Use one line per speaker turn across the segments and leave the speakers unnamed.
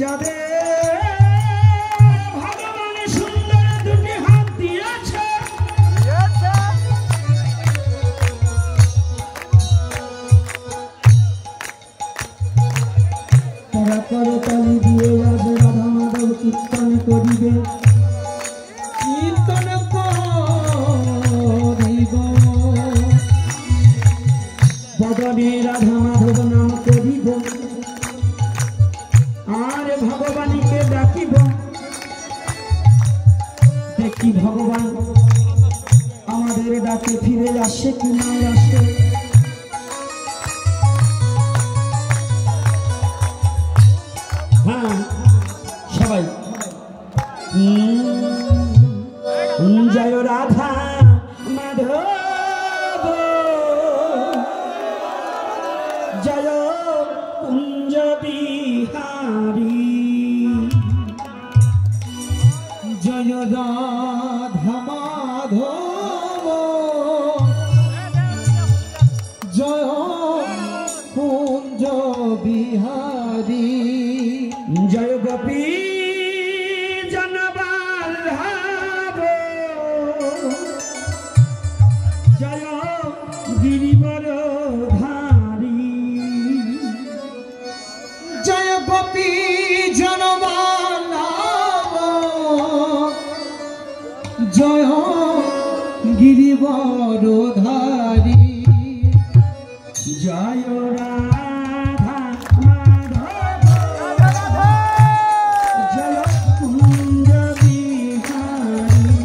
যাদের ভগবান সুন্দর দুটি হাত দিয়েছে তারা করতালি দিয়ে আজ রাধা মাধব কীর্তন করিবে কীর্তন করিব বদনে রাধা মাধব নাম করিব আর ভগবানকে ডাকিব দেখি ভগবান আমাদের ডাকে ফিরে আসে কি না আসে হ্যাঁ সবাই জয় রাধা মাধব জয় কুঞ্জ বিহারী জয় রাধা মাধব জয় কুঞ্জ বিহারী জয় গোপী জনবল্লভ জয় গিরিবরধারী জয় গোপী জনবল্লভ জয় গিরিবরধারী জয় রাধা মাধব জয় কুঞ্জ বিহারী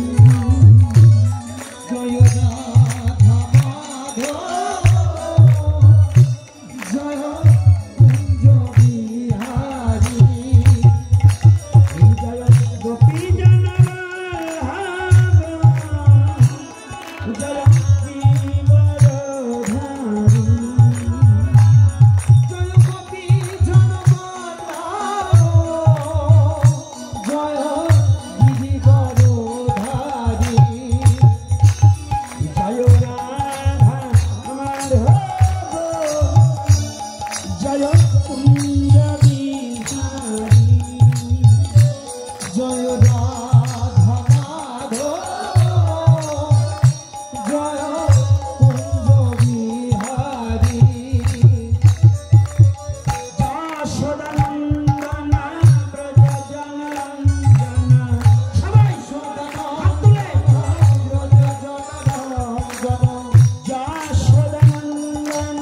জয় রাধা মাধব জয় কুঞ্জ বিহারী জয় গোপী জনবল্লভ জয় গিরিবরধারী জয় গোপী জনবল্লভ জয় গিরিবরধারী জয় রাধা মাধব জয় কুঞ্জ বিহারী জয় রাধা মাধব জয় কুঞ্জ বিহারী যশোদানন্দন ব্রজজনরঞ্জন সবাই হাত তুলে ব্রজজনরঞ্জন যশোদানন্দন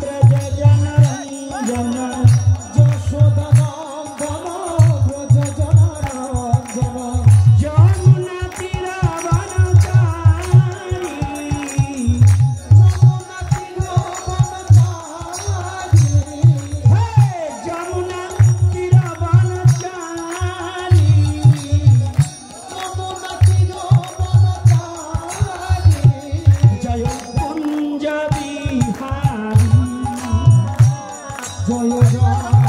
ব্রজজনরঞ্জন যশোদানন্দন ব্রজজনরঞ্জন যমুনা তীরবনচারী যমুনা তীরবনচারী হে যমুনা তীরবনচারী যমুনা তীরবনচারী জয় কুঞ্জ বিহারী জয় রাধা